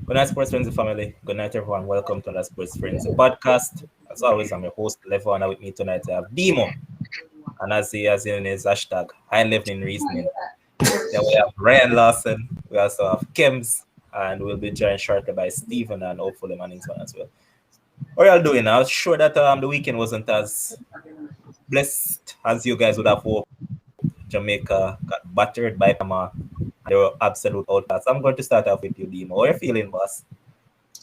Good night, Sports Frenzy family. Good night, everyone. Welcome to the Sports Frenzy podcast. As always, I'm your host, Levon, and with me tonight I have Demo. And as he has in his hashtag, high leveling reasoning. Then we have Ryan Lawson. We also have Kems, and we'll be joined shortly by Stephen and hopefully Manningsman as well. What are y'all doing? I was sure that the weekend wasn't as blessed as you guys would have hoped. Jamaica got battered by Panama. They were absolute outcasts. I'm going to start off with you, Demo. How are you feeling, boss?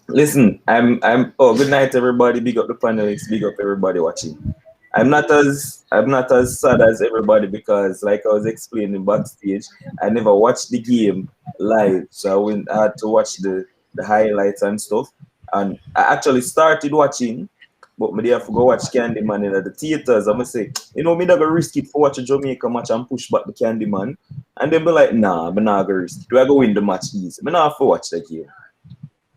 Listen, oh, good night everybody, big up the panelists, big up everybody watching. I'm not as sad as everybody because like I was explaining backstage, I never watched the game live. So I had to watch the highlights and stuff. And I actually started watching, but me have to go watch Candyman in the theaters. I'm gonna say, me not gonna risk it for watch a Jamaica match and push back the Candyman. And then be like, nah, I'm not gonna risk it. Do I go win the match easy? I'm not have to watch the game.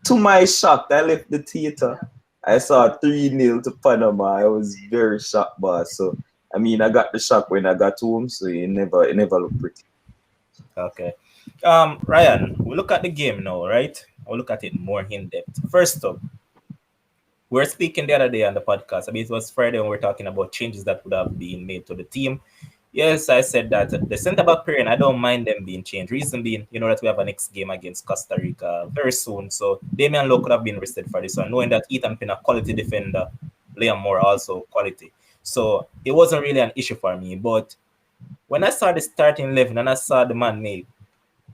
To my shock, I left the theater. I saw 3-0 to Panama. I was very shocked, boss. So I got the shock when I got home, so it never looked pretty. Okay. Ryan, we look at the game now, right? We'll look at it more in depth. First up, we were speaking the other day on the podcast. It was Friday when we were talking about changes that would have been made to the team. Yes, I said that the centre back pairing, I don't mind them being changed. Reason being, that we have a next game against Costa Rica very soon. So Damian Lowe could have been rested for this one, knowing that Ethan Pina, quality defender, Liam Moore also quality. So it wasn't really an issue for me. But when I saw the starting 11 and I saw the man make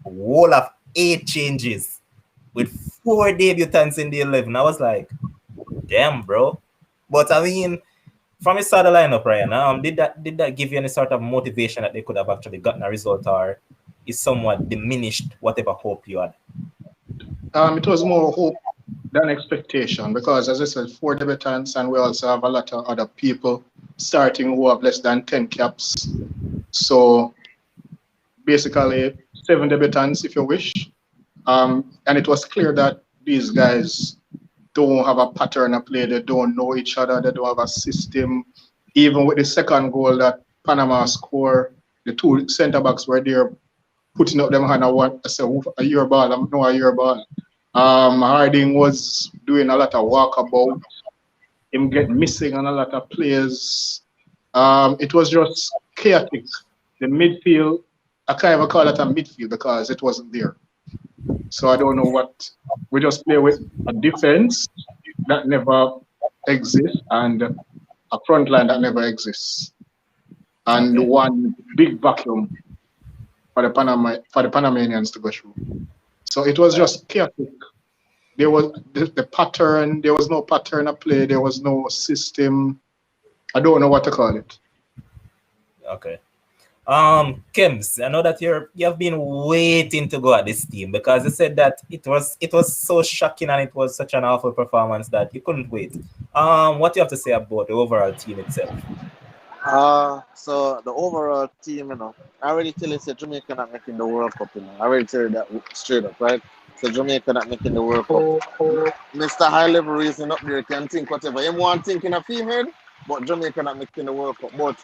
a whole of 8 changes with 4 debutants in the 11, I was like, damn, bro. But from his side of the lineup, Ryan, did that give you any sort of motivation that they could have actually gotten a result, or is somewhat diminished whatever hope you had? It was more hope than expectation because, as I said, 4 debutants, and we also have a lot of other people starting who have less than 10 caps. So basically, 7 debutants, if you wish. And it was clear that these guys don't have a pattern of play. They don't know each other. They don't have a system. Even with the second goal that Panama scored, the 2 centre backs were there putting up them hand. I said, a year ball. I'm no a year ball. Harding was doing a lot of walkabout. Him get missing on a lot of players. It was just chaotic. The midfield, I can't even call it a midfield because it wasn't there. So I don't know what. We just play with a defense that never exists and a front line that never exists, and one big vacuum for the Panamanians to go through. So it was just chaotic. There was the pattern. There was no pattern of play. There was no system. I don't know what to call it. Okay. Kims, I know that you have been waiting to go at this team because you said that it was so shocking and it was such an awful performance that you couldn't wait. What do you have to say about the overall team itself? So the overall team, I already tell you that Jamaica not making the World Cup, I already tell you that straight up, right? So Jamaica not making the World Cup. Mr. High Level Reason up there can think whatever him want thinking of him head, but Jamaica not making the World Cup. But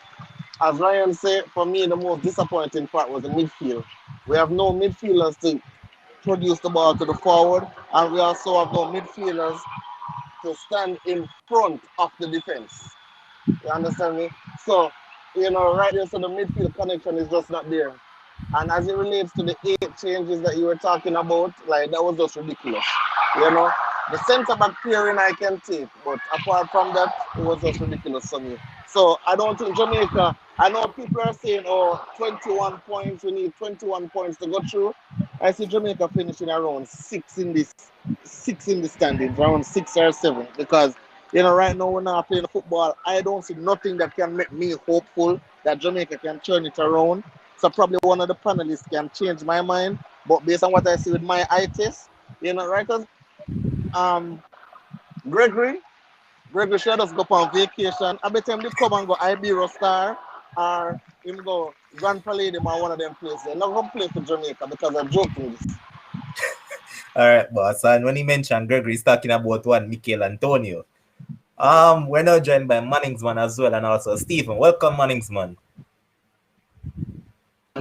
as Ryan said, for me, the most disappointing part was the midfield. We have no midfielders to produce the ball to the forward, and we also have no midfielders to stand in front of the defense. You understand me? So, right there, so the midfield connection is just not there. And as it relates to the 8 changes that you were talking about, like, that was just ridiculous. The centre-back pairing I can take, but apart from that, it was just ridiculous for me. So I don't think Jamaica, I know people are saying, 21 points, we need 21 points to go through. I see Jamaica finishing around 6 in the standings, around 6 or 7, because, right now we're not playing football. I don't see nothing that can make me hopeful that Jamaica can turn it around. So probably one of the panelists can change my mind, but based on what I see with my eye test, right, because Gregory should just go on vacation. I bet him they come and go Ibero Star or him go Grand Palladium or one of them places. They're not going to play for Jamaica because I'm joking this. All right, boss. And when he mentioned Gregory, he's talking about one Mikel Antonio. We're now joined by Manningsman as well and also Stephen. Welcome, Manningsman.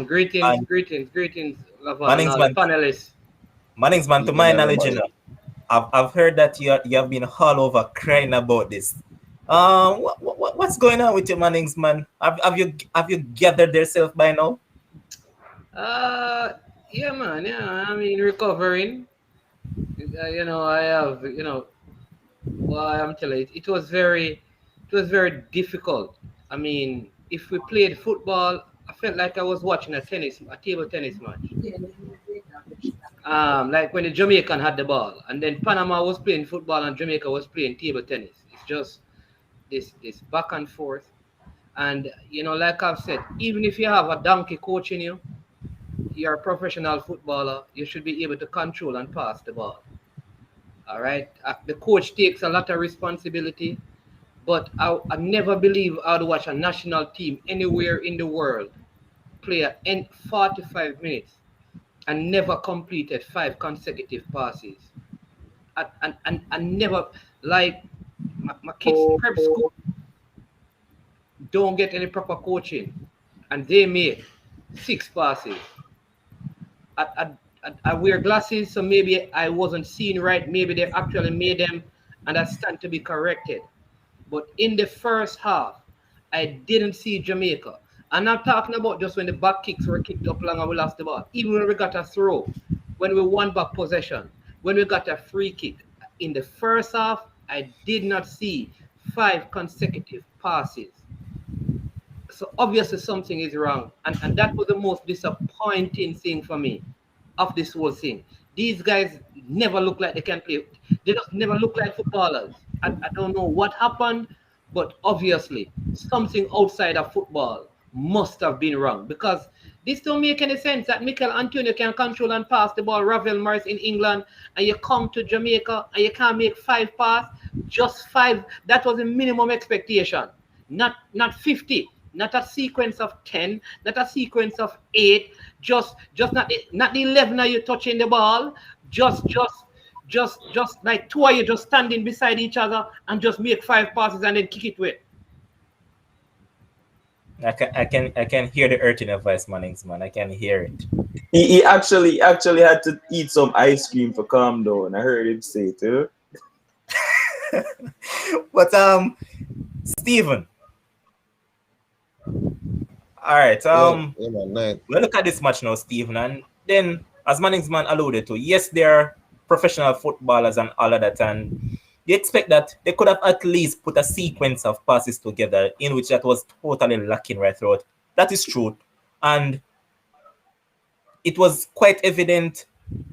Greetings, Lavon, and all the panelists. Manningsman, to my knowledge, I've heard that you have been all over crying about this. What's going on with your Mannings, man? Have you gathered yourself by now? Uh, yeah, man. Yeah, I mean, recovering. I have, well, I'm telling you, it was very difficult. I mean, if we played football, I felt like I was watching a table tennis match. Like when the Jamaican had the ball, and then Panama was playing football and Jamaica was playing table tennis. It's just this back and forth. And like I've said, even if you have a donkey coaching you, you're a professional footballer. You should be able to control and pass the ball. All right. The coach takes a lot of responsibility, but I never believe I'd watch a national team anywhere in the world play 45 minutes and never completed 5 consecutive passes. And never, like, my kids prep school don't get any proper coaching, and they make 6 passes. I wear glasses, so maybe I wasn't seeing right. Maybe they actually made them, and I stand to be corrected. But in the first half, I didn't see Jamaica. And I'm talking about just when the back kicks were kicked up long and we lost the ball. Even when we got a throw, when we won back possession, when we got a free kick. In the first half, I did not see 5 consecutive passes. So obviously something is wrong. And that was the most disappointing thing for me of this whole thing. These guys never look like they can play. They just never look like footballers. I don't know what happened, but obviously something outside of football must have been wrong, because this don't make any sense that Mikel Antonio can control and pass the ball, Ravel Morris in England, and you come to Jamaica and you can't make 5 passes, just 5. That was the minimum expectation, not 50. Not a sequence of 10, not a sequence of 8, just not the 11 are you touching the ball, just like 2 of you just standing beside each other and just make 5 passes and then kick it with. I can hear the hurt in your voice, Mannings, man. I can hear it. He actually had to eat some ice cream for calm down. I heard him say it, you know? But Stephen. All right. We'll look at this match now, Stephen, and then as Manningsman alluded to, yes, they're professional footballers and all of that, and you expect that they could have at least put a sequence of passes together in which that was totally lacking right throughout. That is true, and it was quite evident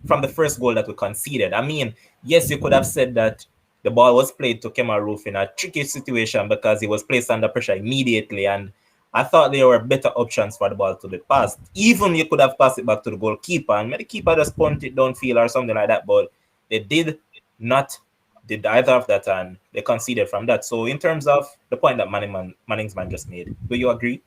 from the first goal that we conceded. I mean, yes, you could have said that the ball was played to Kemar Roof in a tricky situation because he was placed under pressure immediately, and I thought there were better options for the ball to be passed. Even you could have passed it back to the goalkeeper, and maybe the keeper just punt it downfield or something like that, but they did not did either of that, and they conceded from that. So in terms of the point that Manningsman just made, do you agree?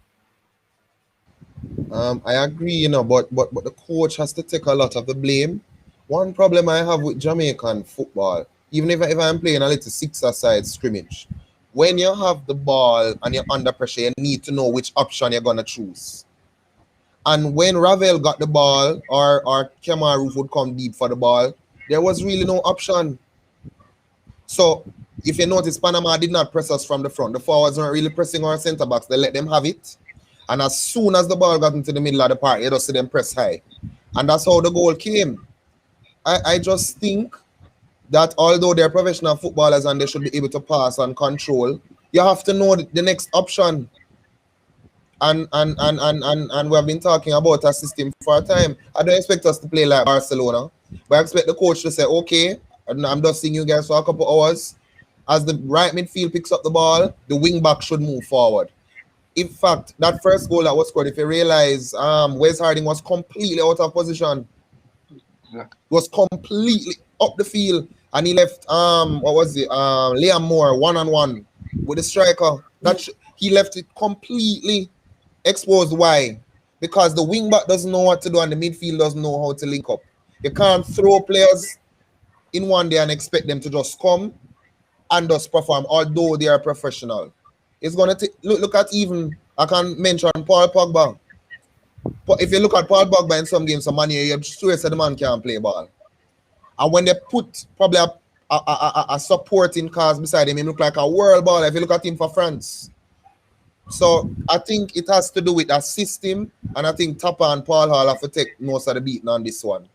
I agree, but the coach has to take a lot of the blame. One problem I have with Jamaican football, even if I'm playing a little 6-a-side scrimmage, when you have the ball and you're under pressure, you need to know which option you're going to choose. And when Ravel got the ball or Kemar Roof would come deep for the ball, there was really no option. So if you notice, Panama did not press us from the front. The forwards weren't really pressing our centre backs. They let them have it. And as soon as the ball got into the middle of the park, you just see them press high. And that's how the goal came. I just think that although they're professional footballers and they should be able to pass and control, you have to know the next option. And we have been talking about a system for a time. I don't expect us to play like Barcelona, but I expect the coach to say, okay, I'm just seeing you guys for a couple hours. As the right midfield picks up the ball, the wing back should move forward. In fact, that first goal that was scored, if you realize, Wes Harding was completely out of position. Yeah. Was completely up the field, and he left Liam Moore one-on-one with the striker. He left it completely exposed. Why? Because the wing back doesn't know what to do and the midfield doesn't know how to link up. You can't throw players in one day and expect them to just come and just perform, although they are professional. It's gonna look at, even I can mention Paul Pogba. But if you look at Paul Pogba in some games, some money, you're sure said the man can't play ball. And when they put probably a supporting cause beside him. He look like a world baller if you look at him for France. So I think it has to do with a system, and I think Tapper and Paul Hall have to take most of the beating on this one.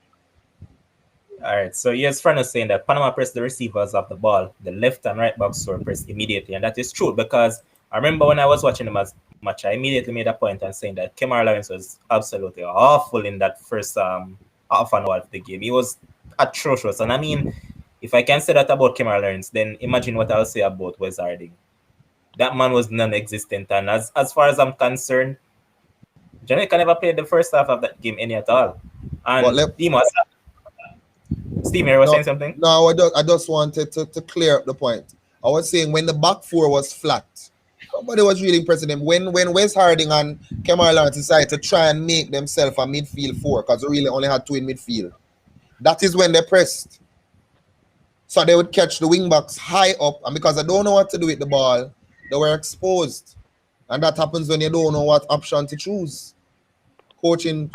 All right, so yes, friend is saying that Panama pressed the receivers of the ball, the left and right backs were pressed immediately, and that is true because I remember when I was watching the match, I immediately made a point and saying that Kemar Lawrence was absolutely awful in that first half an hour of the game. He was atrocious, and I mean, if I can say that about Kemar Lawrence, then imagine what I'll say about Wes Harding. That man was non-existent, and as far as I'm concerned, Jamaica never played the first half of that game any at all. And Steve, you were saying something? No, I just wanted to clear up the point. I was saying when the back four was flat, nobody was really impressing them. When Wes Harding and Kemar Lawrence decided to try and make themselves a midfield four, because they really only had two in midfield, that is when they pressed. So they would catch the wing backs high up, and because they don't know what to do with the ball, they were exposed. And that happens when you don't know what option to choose. Coaching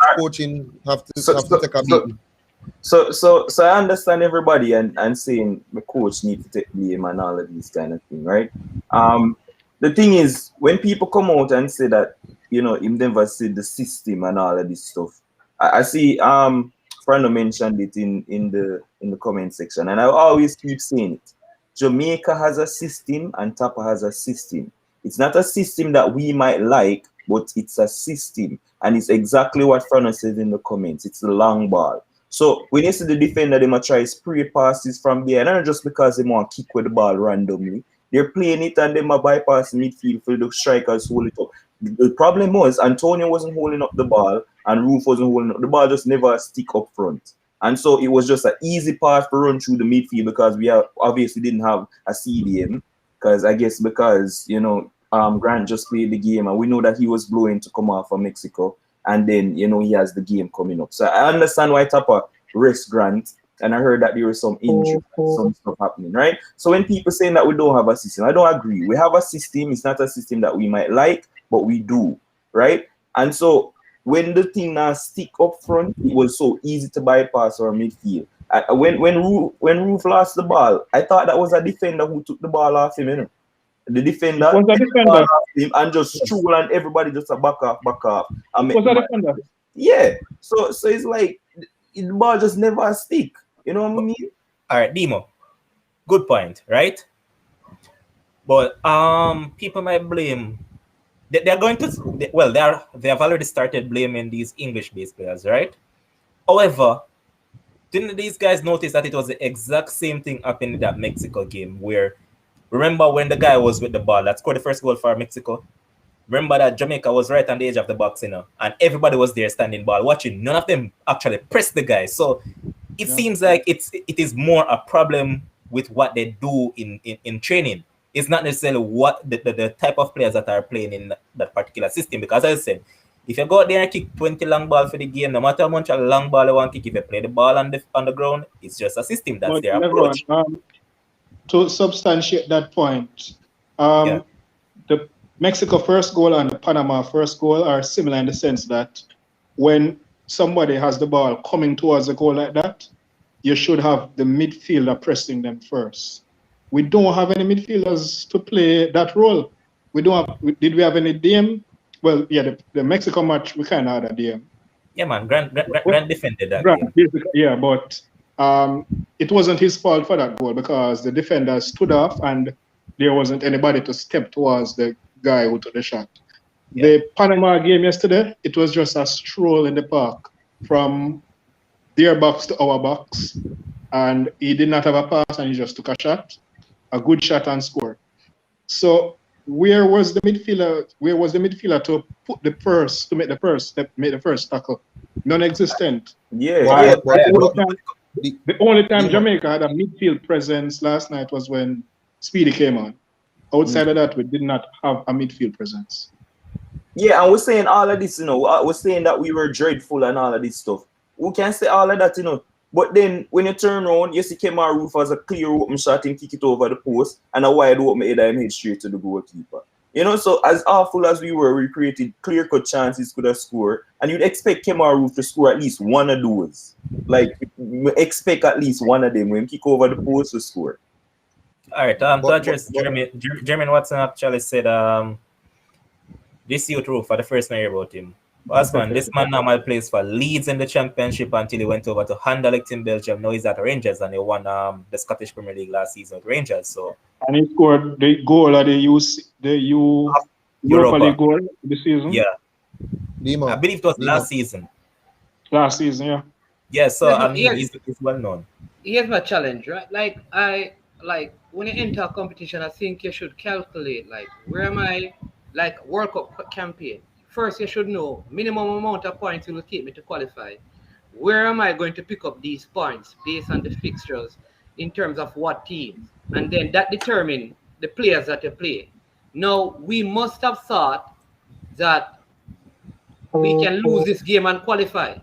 have to take a beating. So I understand everybody and saying the coach needs to take blame and all of these kind of thing, right? The thing is, when people come out and say that, you know, him never said the system and all of this stuff, I see Fernando mentioned it in the comment section, and I always keep saying it. Jamaica has a system and Tapa has a system. It's not a system that we might like, but it's a system, and it's exactly what Fernando said in the comments. It's the long ball. So when you see the defender, they might try spray passes from there, and not just because they want to kick with the ball randomly. They're playing it and they might bypass midfield for the strikers hold it up. The problem was Antonio wasn't holding up the ball and Roof wasn't holding up the ball, just never stick up front. And so it was just an easy pass to run through the midfield because we obviously didn't have a CDM. Because you know, Grant just played the game and we know that he was blowing to come off from Mexico. And then, you know, he has the game coming up. So I understand why Tapa rest Grant. And I heard that there was some injury, some stuff happening, right? So when people saying that we don't have a system, I don't agree. We have a system. It's not a system that we might like, but we do, right? And so when the thing now stick up front, it was so easy to bypass our midfield. When Roof lost the ball, I thought that was a defender who took the ball off him, you know? The defender took the ball off him and just threw and everybody just back off. Was that defender? Yeah. So it's like the ball just never stick. You know what I mean? All right, Demo. Good point, right? But people might blame. They're going to. Well, they have already started blaming these English-based players, right? However, didn't these guys notice that it was the exact same thing happened in that Mexico game? Where remember when the guy was with the ball that scored the first goal for Mexico? Remember that Jamaica was right on the edge of the box, you know, and everybody was there standing ball watching. None of them actually pressed the guy. So it seems like it is more a problem with what they do in training. It's not necessarily what the type of players that are playing in that particular system. Because as I said, if you go out there and kick 20 long ball for the game, no matter how much a long ball you want to kick, if you play the ball on the ground, it's just a system. That's their approach. To substantiate that point, the Mexico first goal and the Panama first goal are similar in the sense that when somebody has the ball coming towards a goal like that, you should have the midfielder pressing them first. We don't have any midfielders to play that role. We don't have. Did we have any DM? Well, yeah, the Mexico match we kind of had a DM. Yeah, man, Grant defended that. Grant, yeah, but it wasn't his fault for that goal because the defender stood off and there wasn't anybody to step towards the guy who took the shot. Yeah. The Panama game yesterday, it was just a stroll in the park from their box to our box, and he did not have a pass and he just took a shot, a good shot and scored. So where was the midfielder? Where was the midfielder to put the first, to make the first step, make the first tackle? Non-existent. Yeah. The only time Jamaica had a midfield presence last night was when Speedy came on. Outside of that, we did not have a midfield presence. Yeah, and we're saying all of this, you know, we're saying that we were dreadful and all of this stuff. We can say all of that, you know. But then when you turn around, you see Kemar Roof as a clear open shot and kick it over the post and a wide open header and head straight to the goalkeeper. You know, so as awful as we were, we created clear-cut chances could have scored, and you'd expect Kemaru to score at least one of those. Like, expect at least one of them when kick over the post to score. All right. To address Jeremy Watson actually said this youth rule for the first time I hear about him. Osman, this man normally plays for Leeds in the Championship until he went over to Anderlecht in Belgium. Now he's at Rangers and he won the Scottish Premier League last season with Rangers. So And he scored the goal at the Europa League goal this season. yeah, Dima, I believe it was Dima. last season. Last season, yeah. Yeah, so Yes, I mean yes. he's well known. Here's my challenge, right? Like when you enter a competition, I think you should calculate like where am I, like World Cup campaign. First, you should know minimum amount of points it will take me to qualify. Where am I going to pick up these points based on the fixtures in terms of what teams, and then that determine the players that you play. Now we must have thought that we can lose this game and qualify,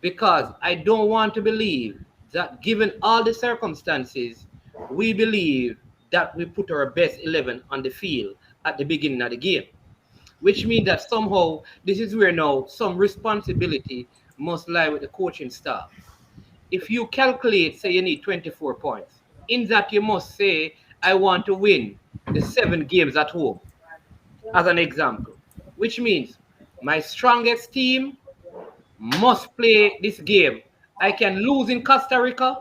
because I don't want to believe that given all the circumstances, we believe that we put our best 11 on the field at the beginning of the game, which means that somehow this is where now some responsibility must lie with the coaching staff. If you calculate, say you need 24 points, in that you must say, I want to win the 7 games at home, as an example, which means my strongest team must play this game. I can lose in Costa Rica,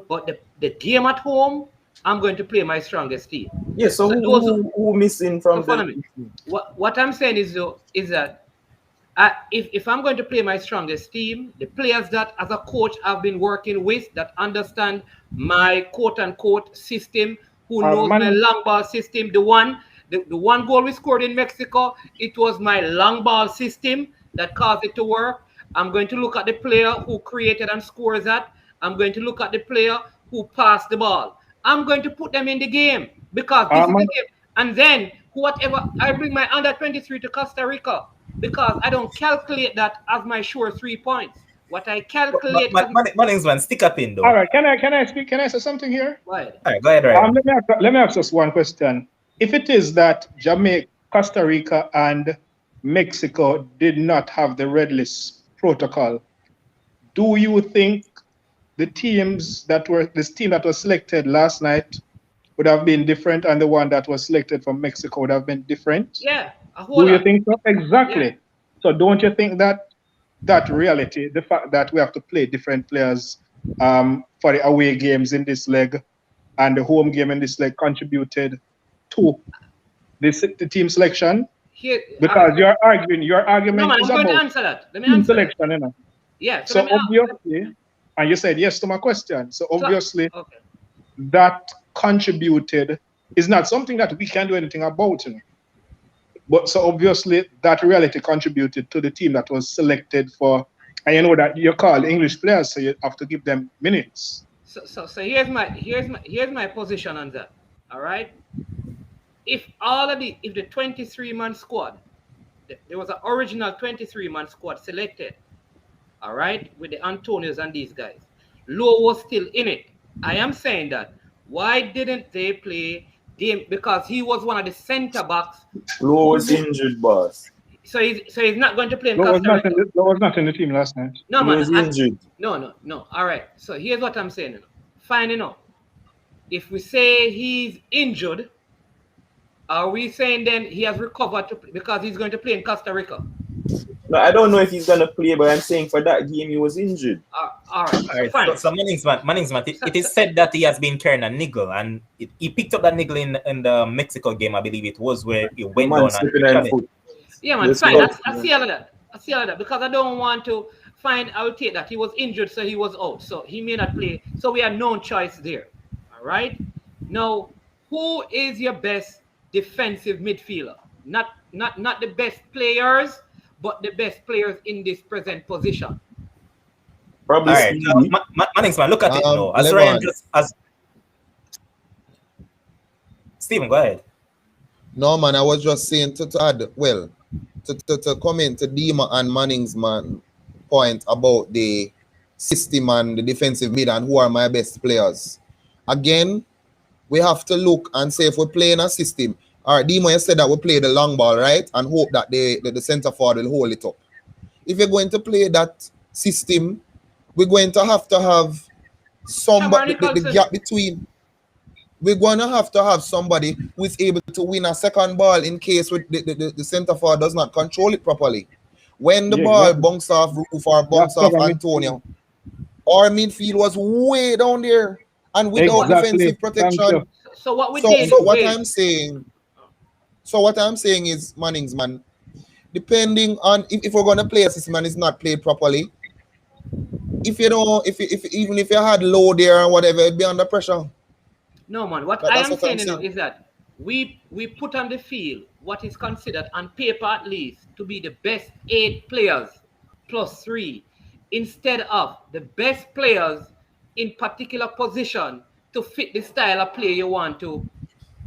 but the game at home, I'm going to play my strongest team. Yeah, so who missing from the... What I'm saying is that if I'm going to play my strongest team, the players that as a coach I've been working with that understand my quote-unquote system, who knows my long ball system, the one goal we scored in Mexico, it was my long ball system that caused it to work. I'm going to look at the player who created and scores that. I'm going to look at the player who passed the ball. I'm going to put them in the game because this is the game. And then whatever, I bring my under 23 to Costa Rica because I don't calculate that as my sure 3 points. What I calculate. Mannings, man, stick up in though. All right, can I speak? Can I say something here? Go ahead. All right, go ahead, Ryan. Let me ask us one question. If it is that Jamaica, Costa Rica, and Mexico did not have the red list protocol, do you think this team that was selected last night would have been different, and the one that was selected from Mexico would have been different? Yeah. Do you think so? Exactly. Yeah. So don't you think that reality, the fact that we have to play different players for the away games in this leg and the home game in this leg contributed to the team selection? Because your argument no, man, is I'm going about to answer that. Let me team answer selection, you know. Yeah. So obviously, and you said yes to my question. So obviously, okay. that contributed is not something that we can do anything about, you know. But so obviously that reality contributed to the team that was selected for, and you know that you call English players, so you have to give them minutes. So here's my position on that. All right. If the 23-man squad, there was an original 23-man squad selected, all right, with the Antonios and these guys, Lowe was still in it. I am saying that. Why didn't they play game? Because he was one of the center backs. Lowe was injured, boss. So he's not going to play in Lowe Costa Rica. was not in the team last night. No, He man. was injured. No. All right. So here's what I'm saying. Fine enough. If we say he's injured, are we saying then he has recovered because he's going to play in Costa Rica? No, I don't know if he's gonna play, but I'm saying for that game he was injured. All right. Fine. So Mannings, it is said that he has been carrying a niggle, and he picked up that niggle in the Mexico game, I believe it was, where he went down and foot. Yeah, man, fine. I see all of that. Because I don't want to I will take that. He was injured, so he was out. So he may not play. So we had no choice there. All right. Now, who is your best defensive midfielder? Not the best players, but the best players in this present position. Probably. All right, Mannings, man, look at it now. As Ryan as Stephen, go ahead. No, man, I was just saying to add, well, to comment to Dima and Manning's man point about the system and the defensive mid and who are my best players. Again, we have to look and say if we're playing a system, All right, Demo, you said that we play the long ball, right? And hope that the center forward will hold it up. If you're going to play that system, we're going to have somebody, the gap between. We're going to have somebody who is able to win a second ball in case the center forward does not control it properly. When the ball bounced off Roof or bounced off Antonio, our midfield was way down there and without defensive protection. So what we did. So what I'm saying is, Mannings, man, depending on if we're going to play a system and it's not played properly, even if you had low there and whatever, it'd be under pressure. No, man. What I am saying is that we put on the field what is considered on paper at least to be the best 8 players plus 3 instead of the best players in particular position to fit the style of play you want to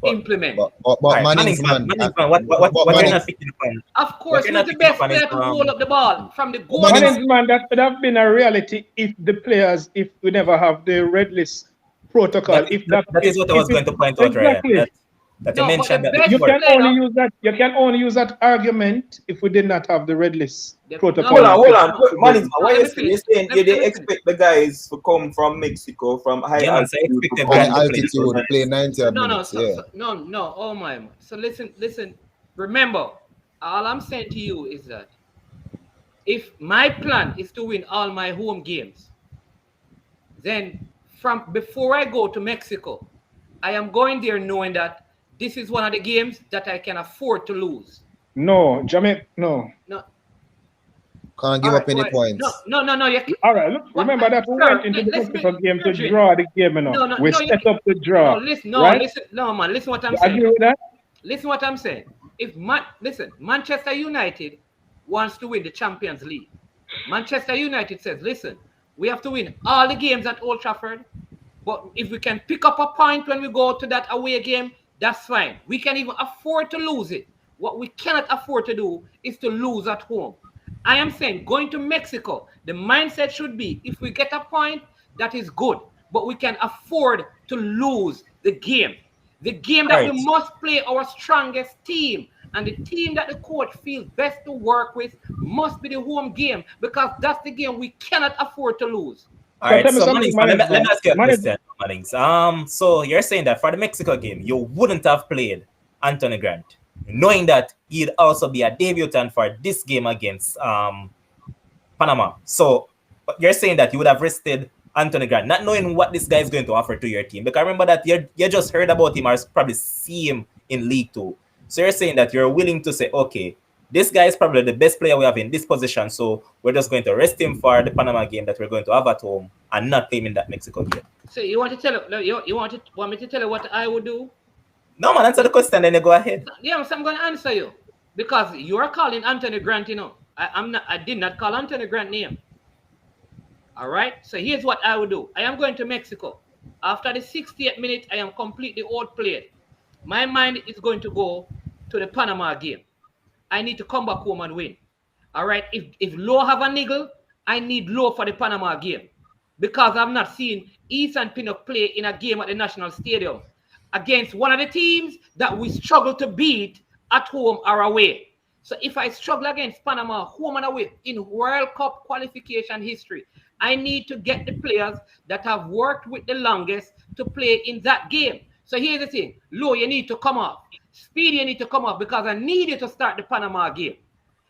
implement. But Mannings, man, what you're not picking up on? Of course, who's the best player to hold up the ball from the goal? Mannings, man, that would have been a reality if we never have the red list protocol. That is what I was going to point out, right? That you mentioned that you can only use that argument if we did not have the red list protocol. Hold on. Mannings, why are you saying they expect the guys to come from Mexico from high altitude to play 90 minutes? No. Oh my. So listen. Remember, all I'm saying to you is that if my plan is to win all my home games, then from before I go to Mexico, I am going there knowing that this is one of the games that I can afford to lose. No, Jamaica, no. Can't give up any points. No. All right, look, remember that we went into the Mexico game to draw the game, we set up the draw. Listen what I'm saying. Agree with that? Listen what I'm saying. Manchester United wants to win the Champions League. Manchester United says, listen, we have to win all the games at Old Trafford, but if we can pick up a point when we go to that away game, that's fine. We can even afford to lose it. What we cannot afford to do is to lose at home. I am saying going to Mexico, the mindset should be if we get a point, that is good, but we can afford to lose the game. The game that we must play our strongest team, and the team that the coach feels best to work with must be the home game, because that's the game we cannot afford to lose. All right, so Mannings, let me ask you a question, Mannings. So you're saying that for the Mexico game, you wouldn't have played Anthony Grant, knowing that he'd also be a debutant for this game against Panama. So you're saying that you would have rested Anthony Grant, not knowing what this guy is going to offer to your team. Because remember that you just heard about him or probably see him in League 2. So you're saying that you're willing to say, okay, this guy is probably the best player we have in this position, so we're just going to rest him for the Panama game that we're going to have at home and not play him in that Mexico game. So you want me to tell you what I would do? No, man, answer the question, then you go ahead. Yeah, so I'm going to answer you. Because you are calling Anthony Grant, I did not call Anthony Grant name. All right? So here's what I would do. I am going to Mexico. After the 68th minute, I am completely outplayed. My mind is going to go to the Panama game. I need to come back home and win. All right? If Low have a niggle, I need Low for the Panama game. Because I've not seen Ethan Pinnock play in a game at the National Stadium against one of the teams that we struggle to beat at home or away. So if I struggle against Panama home and away in World Cup qualification history, I need to get the players that have worked with the longest to play in that game. So here's the thing. Low, you need to come off. Speedy, you need to come off, because I need you to start the Panama game.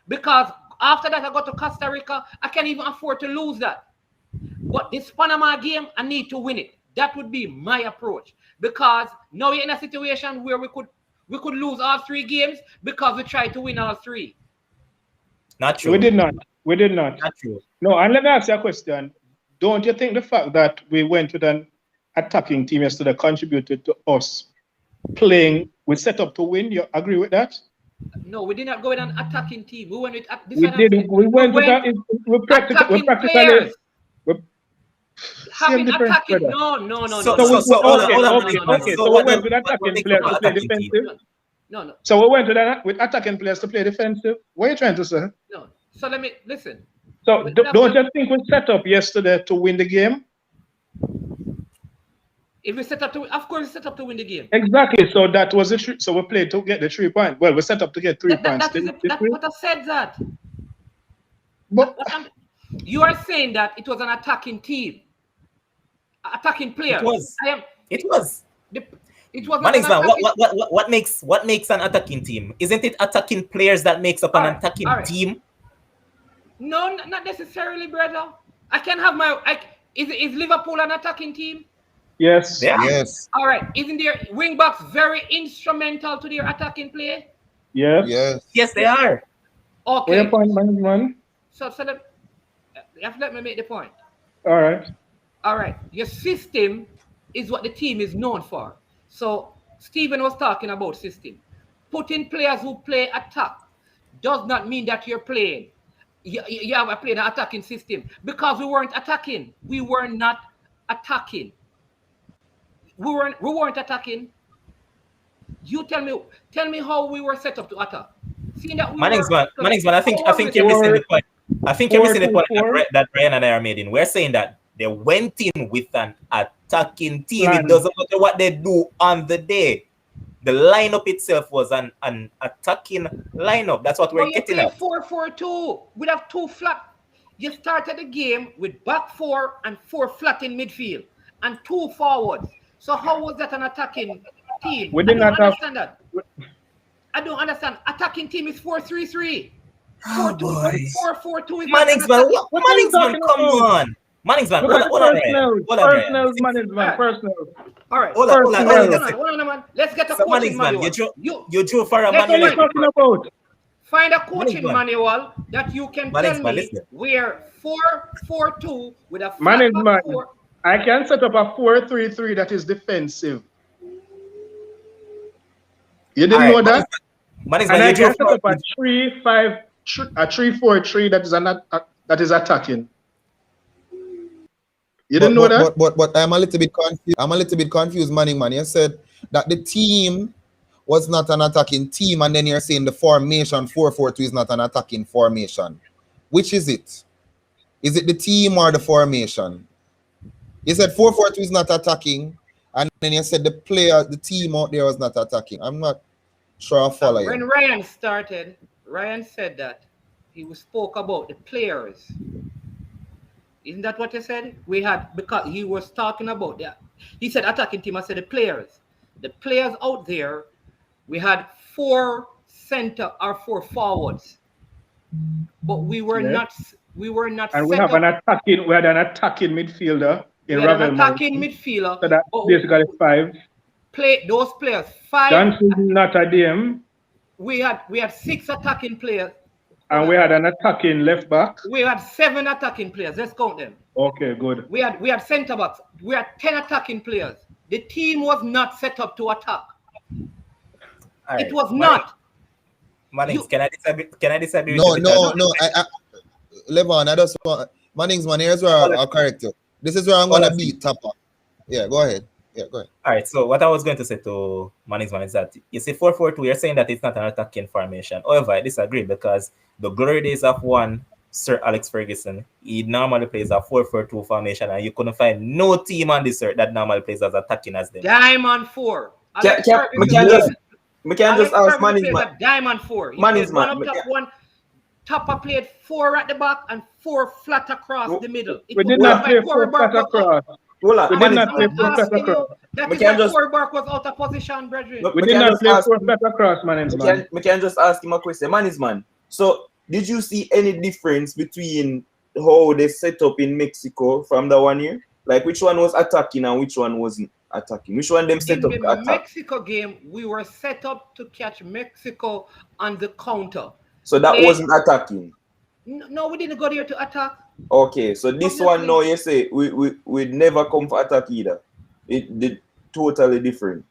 Because after that, I go to Costa Rica. I can't even afford to lose that. But this Panama game, I need to win it. That would be my approach. Because now we're in a situation where we could lose all 3 games because we tried to win all 3. Not true. We did not. Not true. No, and let me ask you a question. Don't you think the fact that we went with an attacking team yesterday contributed to us playing? We set up to win. You agree with that? No, we did not go with an attacking team. We went with we practically having attacking. No. So we went with attacking players to play defensive. No. So we went with attacking players to play defensive. What are you trying to say? No. So let me listen. So don't you think we set up yesterday to win the game? If we set up to, of course, we set up to win the game. Exactly. So that was the so we played to get the 3 points. Well, we set up to get 3 points. That's what I said that. But You are saying that it was an attacking team, attacking player. It was. It was. It was. Man, what makes an attacking team? Isn't it attacking players that makes up an attacking team? No, not necessarily, brother. I can have my. Is Liverpool an attacking team? Yes. Yeah. Yes. All right. Isn't their wing backs very instrumental to their attacking play? Yes. Yes. Yes, they are. Okay. Where point, man? So you have to let me make the point. All right. All right. Your system is what the team is known for. So Stephen was talking about system. Putting players who play attack does not mean that you're playing. You have played an attacking system because we weren't attacking. We were not attacking. We weren't attacking. You tell me how we were set up to attack. Seeing that Mannings, I think you're missing the point. I think you're missing the point that Brian and I are making. We're saying that they went in with an attacking team. It doesn't matter what they do on the day. The lineup itself was an attacking lineup. That's what we're getting at. 4-4-2. We'd have 2 flat. You started the game with back 4 and 4 flat in midfield and 2 forwards. So how was that an attacking team? We didn't understand that. I don't understand. Attacking team is 4-3-3. 4-4-2 is Mannings, man, come on. Mannings, man, hold on. Personal. All right. Hold on, man. Let's get a coaching manual. You drew for a manual. What are you talking about? Find a coaching manual that you can tell me where 4-4-2 with a flat 4. I can set up a 4-3-3 that is defensive. You didn't know that? And I can set up a 3-4-3 that is attacking. You didn't know that? But I'm a little bit confused. Manning. You said that the team was not an attacking team, and then you're saying the formation 4-4-2 is not an attacking formation. Which is it? Is it the team or the formation? You said 4-4-2 is not attacking, and then you said the team out there was not attacking. I'm not sure I follow you. When Ryan started, Ryan said that he spoke about the players. Isn't that what you said? Because he was talking about that. He said attacking team. I said the players. The players out there, we had 4 center or 4 forwards, but we were not. And we had an attacking midfielder. We had an attacking midfielder. So that's basically 5. Those players 5. Johnson not a DM. We had 6 attacking players. And we had an attacking left back. We had 7 attacking players. Let's count them. Okay, good. We had center backs. We had 10 attacking players. The team was not set up to attack. Right. It was not. Mannings, can I disagree? No. Levon, I just want Mannings, man. Here's where I'll correct you. This is where I'm gonna beat Tapper. Yeah, go ahead. All right. So what I was going to say to Mannings, man, is that you see 4-4-2. You're saying that it's not an attacking formation. However, I disagree because the glory days of one Sir Alex Ferguson, he normally plays a 4-4-2 formation, and you couldn't find no team on this earth that normally plays as attacking as them. Diamond 4. We can just ask Mannings, man. Diamond 4. Mannings, man. Tapper played 4 at the back and 4 flat across the middle. We did not play 4 flat across. We did not play 4 flat across. That is why Forbark was out of position, brethren. We did not play 4 flat across, Mannings, man. We can just ask him a question. Mannings, man. So, did you see any difference between how they set up in Mexico from the one year? Like, which one was attacking and which one wasn't attacking? Which one them set up to attack? In the Mexico game, we were set up to catch Mexico on the counter. So that wasn't attacking? No, we didn't go there to attack. Okay, so this one now you say we never come for attack either. It did totally different.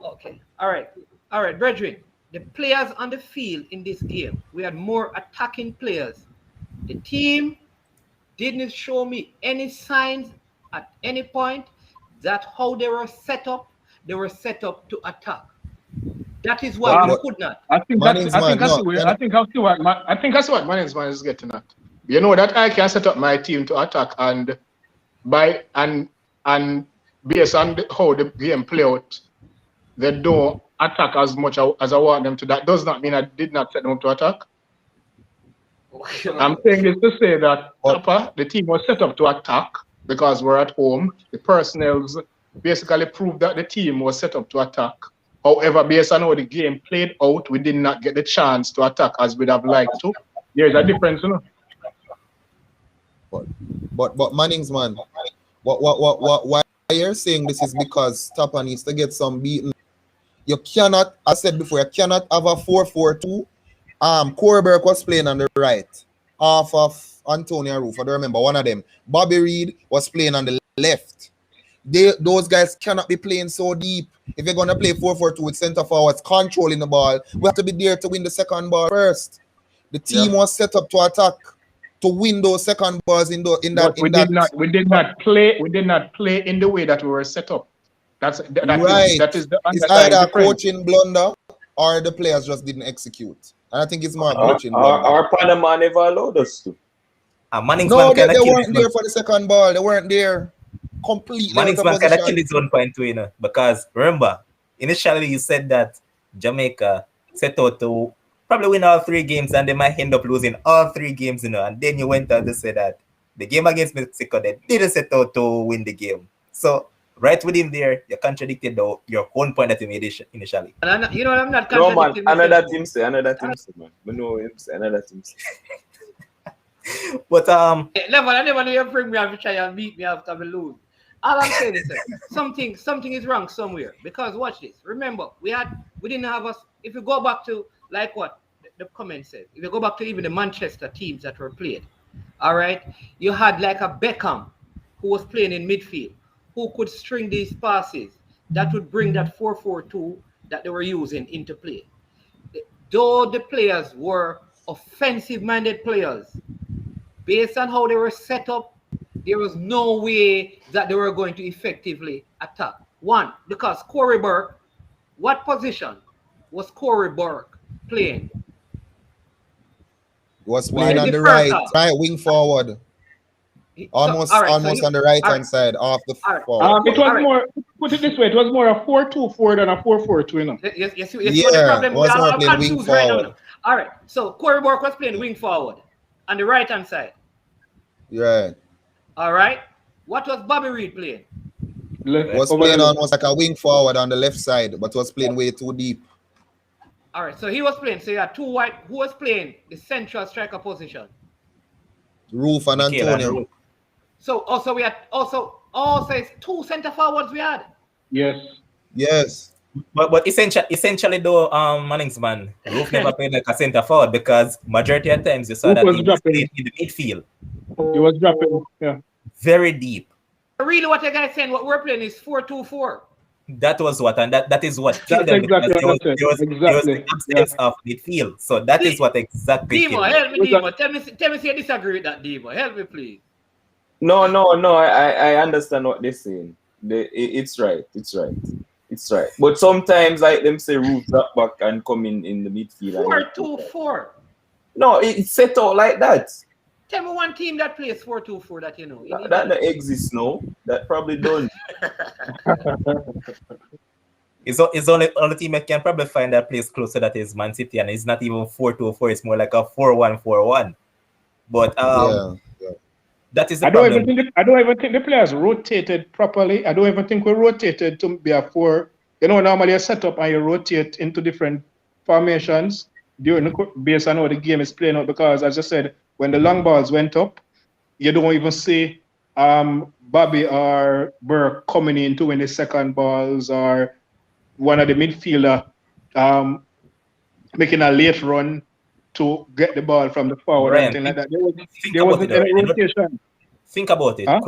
Okay, all right, brethren. The players on the field in this game, we had more attacking players. The team didn't show me any signs at any point that how they were set up to attack. That is why we could not. I think that's what Mannings man is getting at. You know that I can set up my team to attack and based on how the game play out, they don't attack as much as I want them to. That does not mean I did not set them up to attack. I'm saying this to say that the team was set up to attack because we're at home. The personnel basically proved that the team was set up to attack. However, based on how the game played out, we did not get the chance to attack as we'd have liked to. There's a difference, you know. But Mannings, man, why you're saying this is because Tapa needs to get some beating. You cannot, I said before, you cannot have a 4-4-2. Corey Burke was playing on the right, half of Antonio Roof. I don't remember one of them. Bobby Reed was playing on the left. Those guys cannot be playing so deep. If you're going to play 4-4-2 with center forwards controlling the ball, we have to be there to win the second ball first. The team was set up to attack, to win those second balls in that. We did not play in the way that we were set up. That is the it's either a coaching blunder or the players just didn't execute. And I think it's more coaching blunder. Our Panama never allowed us to. No, they weren't there for the second ball. They weren't there. Completely. Manningsman kind of killed his own point too, you know, because remember, initially you said that Jamaica set out to probably win all 3 games and they might end up losing all 3 games, you know, and then you went on to say that the game against Mexico, they didn't set out to win the game. So right within there, you contradicted your own point that you made initially. And you know, I'm not contradicting. No, man, another team say, man. We know him say, another team say. But I never knew you bring me up to try and beat me after we lose. All I'm saying is something is wrong somewhere. Because watch this. Remember, we didn't have us. If you go back to like what the comment said, if you go back to even the Manchester teams that were played, all right, you had like a Beckham who was playing in midfield, who could string these passes that would bring that 4-4-2 that they were using into play. Though the players were offensive-minded players, based on how they were set up, there was no way that they were going to effectively attack. One, because Corey Burke, what position was Corey Burke playing? Was playing on the right wing forward. Almost on the right hand side off the forward. It was more, put it this way, it was more a 4-2-4 than a 4-4-2, you know. Yes, the problem. Was more playing wing forward. All right, so Corey Burke was playing wing forward on the right hand side. Yeah. All right. What was Bobby Reed playing? Was playing almost like a wing forward on the left side, but was playing way too deep. All right, so he was playing. So you had 2 white. Who was playing the central striker position? Roof and Antonio. So also we had also it's 2 center forwards we had. Yes. But essentially though, Manningsman, Roof never played like a center forward because majority of times you saw that he was playing in the midfield. He was dropping, yeah. Very deep. Really, what you guys saying? What we're playing is 4-2-4. That was what, and that is what killed That's them exactly because what there was the absence of midfield. So that is what exactly Demo, killed help me, Demo. Tell me if you disagree with that, Demo. Help me, please. No. I understand what they're saying. It's right. But sometimes, like them say, Roof drop back and come in the midfield. 4-2-4. No, it's set out like that. Tell me one team that plays 4-2-4 that you know. That don't exist, no. That probably don't. It's only team that can probably find that place closer that is Man City, and it's not even 4-2-4. It's more like a 4-1-4-1. But that is the problem. I don't even think the players rotated properly. I don't even think we rotated to be a 4. You know, normally you set up and you rotate into different formations based on how the game is playing out. Because as I said, when the long balls went up, you don't even see Bobby or Burke coming in to win the second balls, or one of the midfielder making a late run to get the ball from the forward. Ryan, and like that. There wasn't any rotation. Think about it. Huh?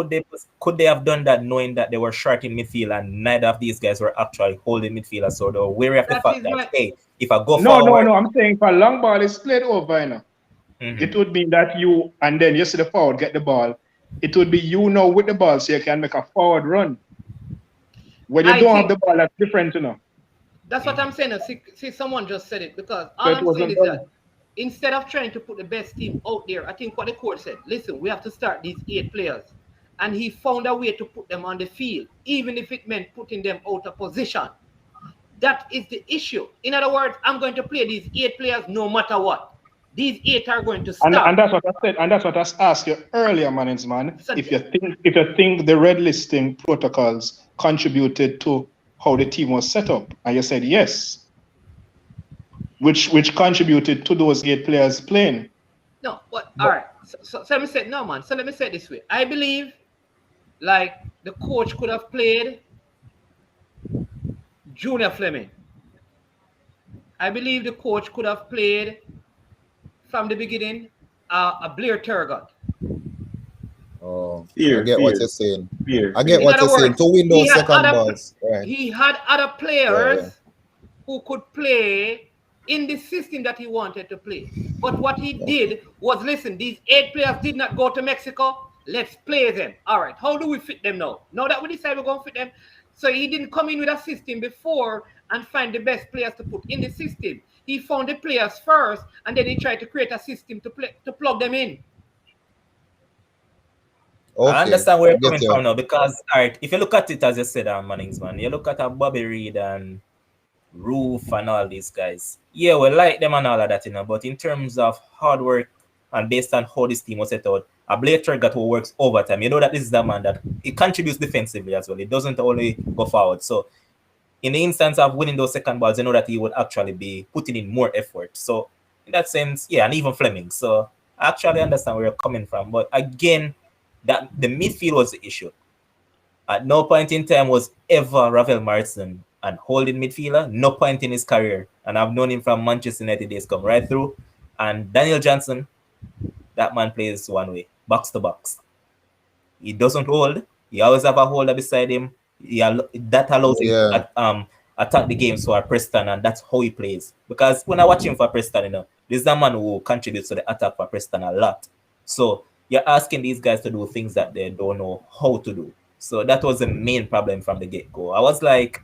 Could they have done that knowing that they were short in midfield and neither of these guys were actually holding midfield? So they were wary of the fact that, hey, if I go forward... No. I'm saying if a long ball is played over, you know, it would mean that you, and then you see the forward get the ball. It would be you now with the ball so you can make a forward run. When you don't have the ball, that's different, you know. That's what I'm saying. See, someone just said it, because all I'm saying is that instead of trying to put the best team out there, I think what the coach said, listen, we have to start these 8 players and he found a way to put them on the field, even if it meant putting them out of position. That is the issue. In other words, I'm going to play these 8 players no matter what. These 8 are going to start. And that's what I said. And that's what I asked you earlier, man. So If you think the red listing protocols contributed to how the team was set up, and you said yes, which contributed to those 8 players playing. No, but all right. So let me say no, man. So let me say it this way. I believe, like, the coach could have played Junior Fleming. I believe the coach could have played from the beginning a Blair Turgot. Oh, Fear, I get what fear. you're saying. Fear. I get In what other you're saying. words, To win those he had second other- balls. Right. He had other players Yeah. who could play in the system that he wanted to play. But what he did was, listen, these 8 players did not go to Mexico. Let's play them. All right, how do we fit them now? Now that we decide we're going to fit them. So he didn't come in with a system before and find the best players to put in the system. He found the players first, and then he tried to create a system to plug them in. Okay. I understand where I you're get coming you. from now because, all right, if you look at it as you said, Mannings, man, you look at a Bobby Reed and Roof and all these guys. Yeah, we like them and all of that, but in terms of hard work and based on how this team was set out, a Blake Turgot who works overtime, that this is the man that it contributes defensively as well. It doesn't only go forward. So in the instance of winning those second balls, that he would actually be putting in more effort. So in that sense, yeah, and even Fleming. So I actually understand where you're coming from. But again, that the midfield was the issue. At no point in time was ever Ravel Martin an holding midfielder. No point in his career. And I've known him from Manchester United days come right through. And Daniel Johnson, that man plays one way, box to box. He doesn't hold. He always have a holder beside him. That allows him to attack the games for Preston, and that's how he plays. Because when I watch him for Preston, this is a man who contributes to the attack for Preston a lot. So you're asking these guys to do things that they don't know how to do. So that was the main problem from the get-go. I was like,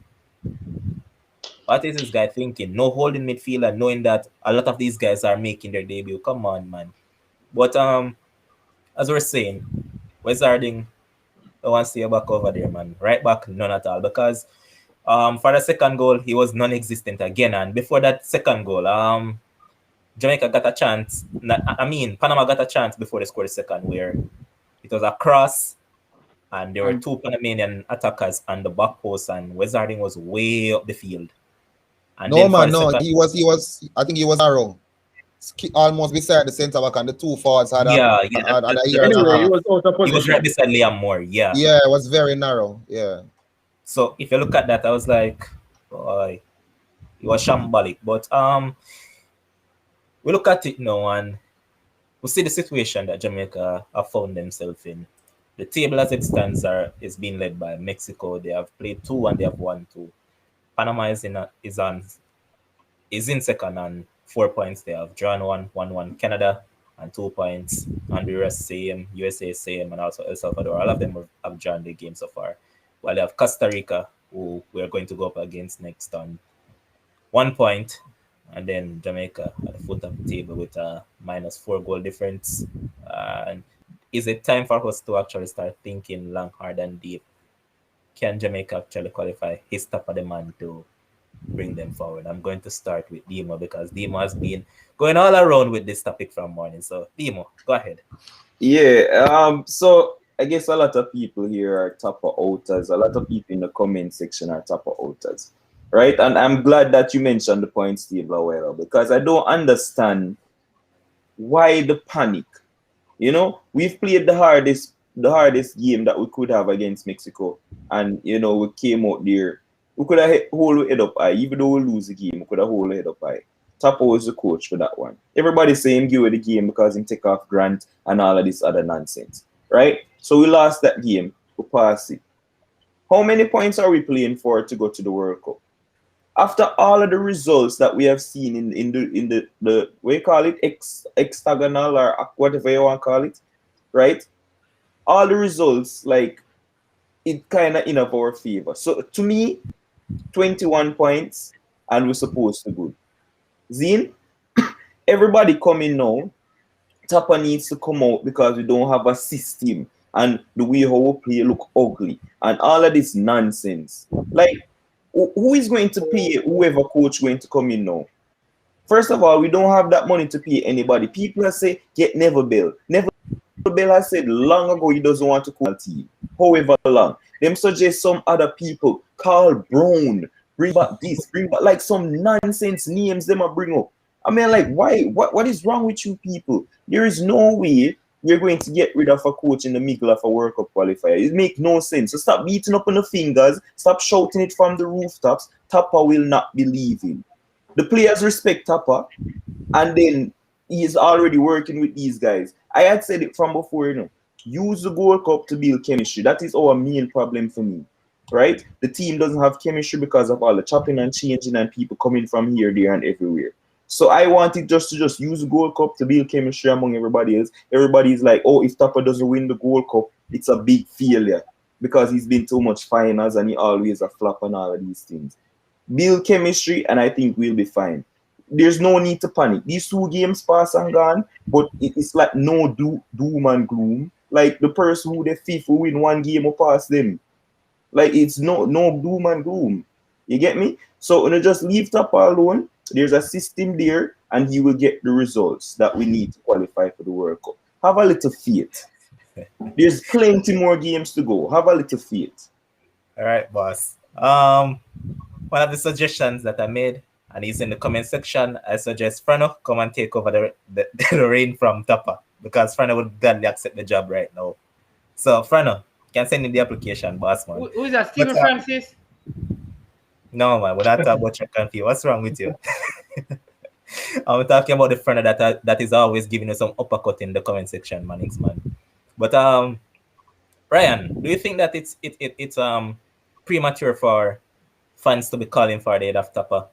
what is this guy thinking? No holding midfielder, knowing that a lot of these guys are making their debut. Come on, man. But as we're saying, Wes Harding, I want to see you back over there, man. Right back, none at all. Because for the second goal, he was non-existent again. And before that second goal, Jamaica got a chance. Panama got a chance before they scored the second, where it was a cross, and there were 2 Panamanian attackers on the back post, and Wes Harding was way up the field. And No, man, no. He was. I think he was narrow. Almost beside the centre back, and the 2 forwards had a year and a Anyway, he half. was out of He was position. right beside Liam Moore, yeah. Yeah, it was very narrow. Yeah. So if you look at that, I was like, boy, it was shambolic. But we look at it now and we see the situation that Jamaica have found themselves in. The table as it stands is being led by Mexico. They have played 2 and they have won 2. Panama is in second and 4 points. They have drawn 1-1. Canada and 2 points. Honduras same, USA same, and also El Salvador. All of them have drawn the game so far. While they have Costa Rica, who we are going to go up against next on 1 point, and then Jamaica at the foot of the table with a -4 goal difference. And is it time for us to actually start thinking long, hard, and deep? Can Jamaica actually qualify? His top of the man to bring them forward. I'm going to start with Demo because Demo has been going all around with this topic from morning. So Demo, go ahead. Yeah. So I guess a lot of people here are top of outers. A lot of people in the comment section are top of outers, right? And I'm glad that you mentioned the point, Steve Lawell, because I don't understand why the panic. We've played the hardest game that we could have against Mexico, and we came out there. We could have hold our head up high, even though we lose the game. We could have hold our head up high. Tapo was the coach for that one. Everybody saying give away the game because he take off Grant and all of this other nonsense, right? So we lost that game. We passed it. How many points are we playing for to go to the World Cup? After all of the results that we have seen in the what you call it, hexagonal or whatever you want to call it, right? All the results, like, it kind of in our favor. So to me, 21 points and we're supposed to go. Zine, everybody coming now. Tapa needs to come out because we don't have a system and the way how we play look ugly and all of this nonsense. Like, who is going to pay whoever coach going to come in now? First of all, we don't have that money to pay anybody. People say get Neville Bell. Neville Bell has said long ago he doesn't want to coach a team. However long. Them suggest some other people. Carl Brown. Bring back this. Bring back like some nonsense names them are bring up. I mean, like, why? What is wrong with you people? There is no way we're going to get rid of a coach in the middle of a World Cup qualifier. It makes no sense. So stop beating up on the fingers. Stop shouting it from the rooftops. Tapa will not be leaving. The players respect Tapa, and then he is already working with these guys. I had said it from before, use the Gold Cup to build chemistry. That is our main problem for me, right? The team doesn't have chemistry because of all the chopping and changing and people coming from here, there, and everywhere. So I wanted just to use the Gold Cup to build chemistry among everybody else. Everybody's like, oh, if Tapa doesn't win the Gold Cup, it's a big failure because he's been too much finals and he always a flop and all of these things. Build chemistry, and I think we'll be fine. There's no need to panic. These 2 games pass and gone, but it's like no doom and gloom. Like the person who the fifth will win 1 game will pass them. Like it's no doom and gloom. You get me? So when you just leave Tapa alone, there's a system there, and he will get the results that we need to qualify for the World Cup. Have a little faith. There's plenty more games to go. Have a little faith. All right, boss. One of the suggestions that I made, and he's in the comment section, I suggest Frano come and take over the reign from Tapa, because Frano would gladly accept the job right now. So Frano, can send in the application, boss man. Who is that? Stephen Francis? No man, we're not talking about your country. What's wrong with you? I'm talking about the Frano that is always giving you some uppercut in the comment section, man. But Ryan, do you think that it's premature for fans to be calling for the head of Tapa?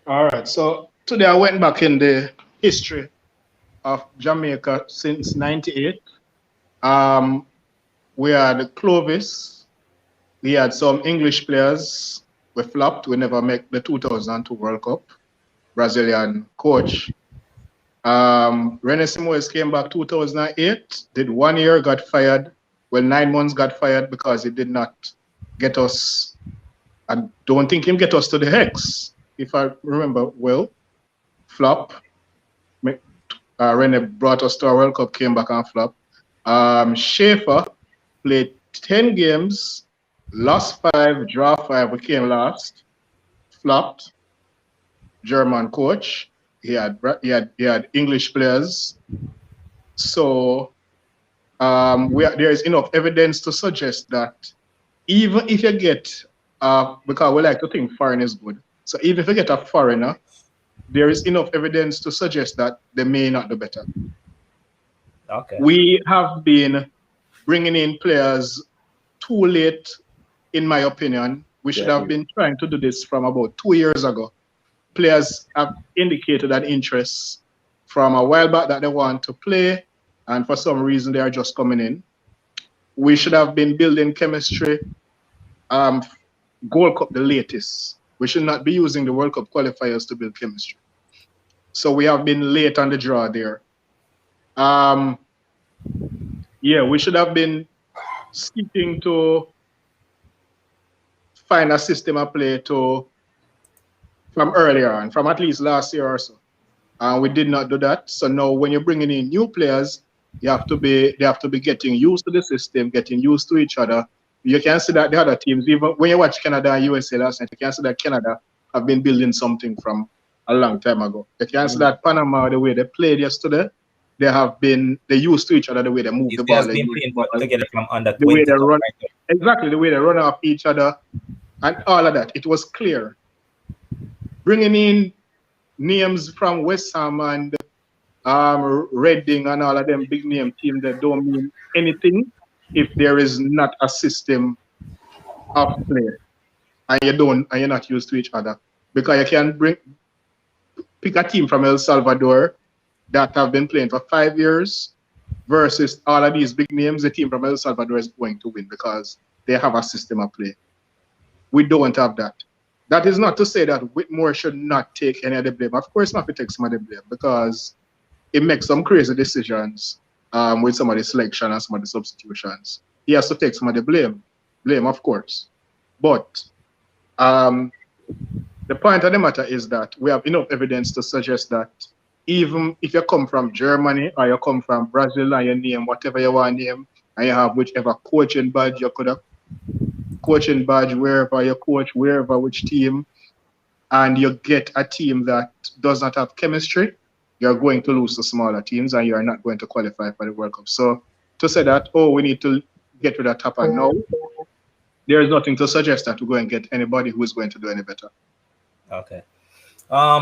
All right. So today I went back in the history of Jamaica since '98. We had Clovis. We had some English players. We flopped. We never make the 2002 World Cup. Brazilian coach. René Simoes came back 2008. Did 1 year, got fired. Well, 9 months got fired because he did not get us. I don't think him get us to the Hex, if I remember well. Flop. René brought us to our World Cup, came back and flop. Schaefer played 10 games, lost 5, draw 5, we came last. Flopped. German coach. He had English players. So there is enough evidence to suggest that even if you get because we like to think foreign is good. So even if you get a foreigner, there is enough evidence to suggest that they may not do better. Okay. We have been bringing in players too late, in my opinion. We should have been trying to do this from about 2 years ago. Players have indicated an interest from a while back that they want to play, and for some reason they are just coming in. We should have been building chemistry. Gold Cup the latest. We should not be using the World Cup qualifiers to build chemistry. So we have been late on the draw there. We should have been seeking to find a system of play from earlier on, from at least last year or so. We did not do that. So now when you're bringing in new players, they have to be getting used to the system, getting used to each other. You can see that the other teams, even when you watch Canada and USA last night, you can see that Canada have been building something from a long time ago. You can see that Panama, the way they played yesterday, they used to each other, the way they move the ball. Been playing together from under the way they run, exactly, the way they run off each other and all of that. It was clear. Bringing in names from West Ham and Reading and all of them big name teams that don't mean anything if there is not a system of play and you're not used to each other. Because you can pick a team from El Salvador that have been playing for 5 years versus all of these big names. The team from El Salvador is going to win because they have a system of play. We don't have that. That is not to say that Whitmore should not take any of the blame. Of course not to take some of the blame because it makes some crazy decisions. with some of the selection and some of the substitutions. He has to take some of the blame, of course. But the point of the matter is that we have enough evidence to suggest that even if you come from Germany or you come from Brazil and you name whatever you want to name, and you have whichever coaching badge you could have, coaching badge wherever you coach, wherever, which team, and you get a team that does not have chemistry, you're going to lose to smaller teams and you're not going to qualify for the World Cup. So to say that, oh, we need to get rid of Tapa now, there is nothing to suggest that we're going to get anybody who is going to do any better. Okay.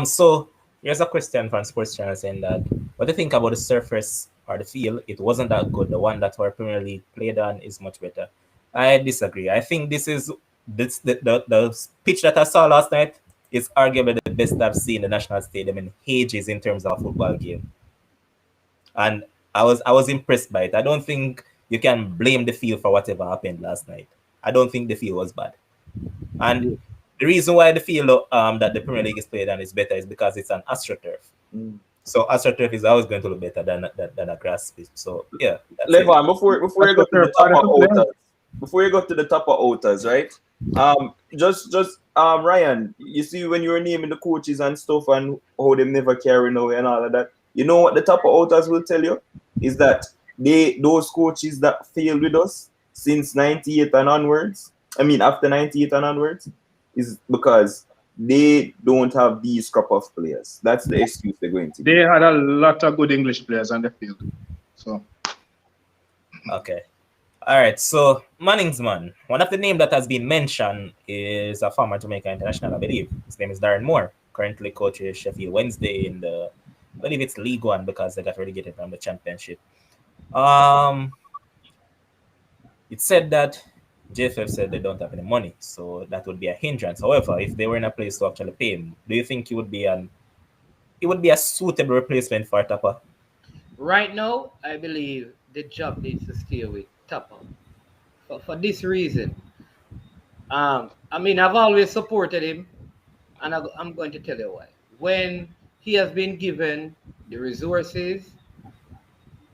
So here's a question from Sports Channel saying that what do you think about the surface or the field? It wasn't that good. The one that our Premier League played on is much better. I disagree. I think the pitch that I saw last night is arguably the best I've seen the National Stadium in ages in terms of a football game. And I was impressed by it. I don't think you can blame the field for whatever happened last night. I don't think the field was bad. And the reason why the field that the Premier League is played on is better is because it's an AstroTurf. So AstroTurf is always going to look better than a grass pitch. So yeah. Levon, before you go to the top of outers, before you go to the top of outers, right? Just Ryan, you see when you were naming the coaches and stuff and how them never carry no and all of that. You know what the top of outers will tell you is that those coaches that failed with us since 98 and onwards, I mean after 98 and onwards, is because they don't have these crop of players. That's the excuse they're going to. They had a lot of good English players on the field. So okay. All right. So Manningsman, one of the names that has been mentioned is a former Jamaica international, I believe. His name is Darren Moore. Currently coaches Sheffield Wednesday in the, I believe it's League One because they got relegated from the Championship. It said that JFF said they don't have any money, so that would be a hindrance. However, if they were in a place to actually pay him, do you think it would be a suitable replacement for Tapa? Right now, I believe the job needs to stay with Tapa. For this reason. I mean, I've always supported him, and I'm going to tell you why. When he has been given the resources,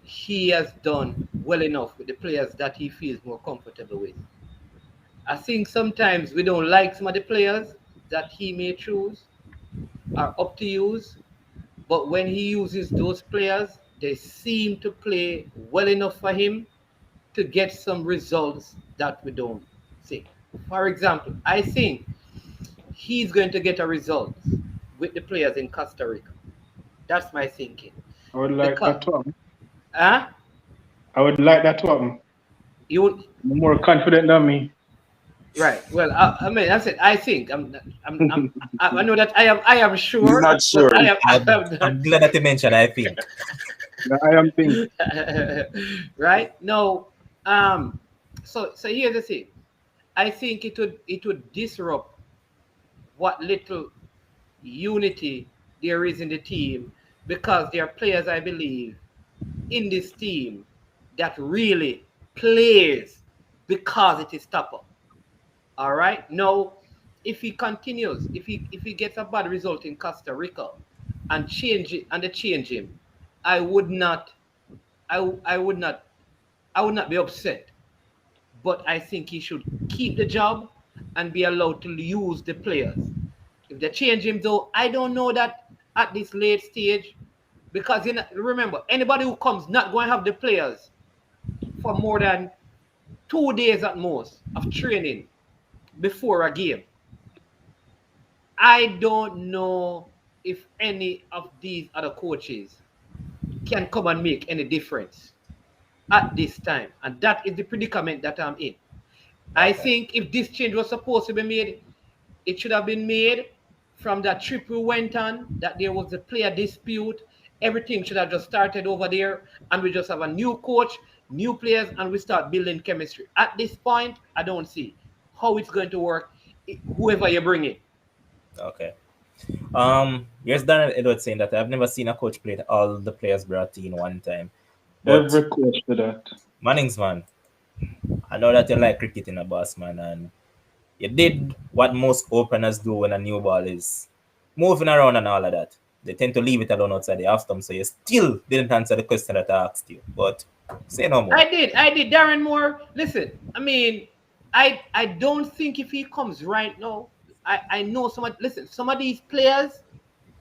he has done well enough with the players that he feels more comfortable with. I think sometimes we don't like some of the players that he may choose are up to use, but when he uses those players, they seem to play well enough for him to get some results that we don't see. For example, I think he's going to get a result with the players in Costa Rica. That's my thinking. I would like that to happen. Huh? I would like that to happen. You more confident than me. Right. Well, I mean, I said I think I know that I am sure. He's not sure. I'm glad that you mentioned. I think. I am thinking. Right. No. So here's the thing. I think it would disrupt what little unity there is in the team because there are players, I believe, in this team that really plays because it is Tapa. All right. Now, if he continues, if he gets a bad result in Costa Rica and they change him, I would not be upset. But I think he should keep the job and be allowed to use the players. If they change him, though, I don't know that at this late stage, because remember, anybody who comes not going to have the players for more than 2 days at most of training before a game. I don't know if any of these other coaches can come and make any difference at this time. And that is the predicament that I'm in. I think if this change was supposed to be made, it should have been made from that trip we went on, that there was a player dispute. Everything should have just started over there, and we just have a new coach, new players, and we start building chemistry. At this point, I don't see how it's going to work, whoever you bring in. Okay. Here's Daniel Edwards saying that I've never seen a coach play all the players brought in one time. But Every coach to that. Mannings, man, I know that you like cricketing, a boss, man, and you did what most openers do when a new ball is moving around and all of that. they tend to leave it alone outside the half time. So you still didn't answer the question that I asked you. But say no more. I did. Darren Moore, listen, I mean, I don't think if he comes right now, I know some of these players,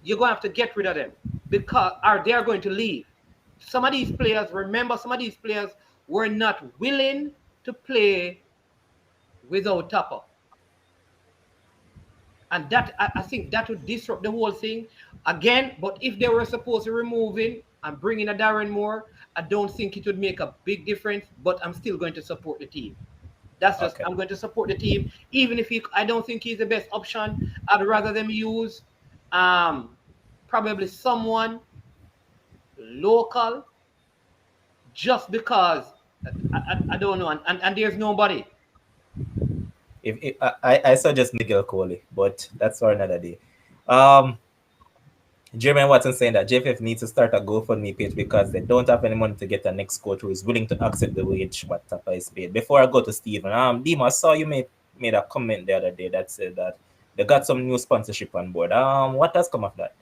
you're going to have to get rid of them because they are going to leave. Some of these players were not willing to play without Tupper. And that, I think that would disrupt the whole thing again. But if they were supposed to remove him and bring in a Darren Moore, I don't think it would make a big difference. But I'm still going to support the team. That's just, okay. I'm going to support the team, even if I don't think he's the best option. I'd rather them use probably someone local, just because I don't know, and there's nobody. I suggest Miguel Coley, but that's for another day. Jeremy Watson saying that JFF needs to start a GoFundMe page because they don't have any money to get a next coach who is willing to accept the wage what Tapa is paid. Before I go to Stephen, Dima, I saw you made a comment the other day that said that they got some new sponsorship on board. What has come of that?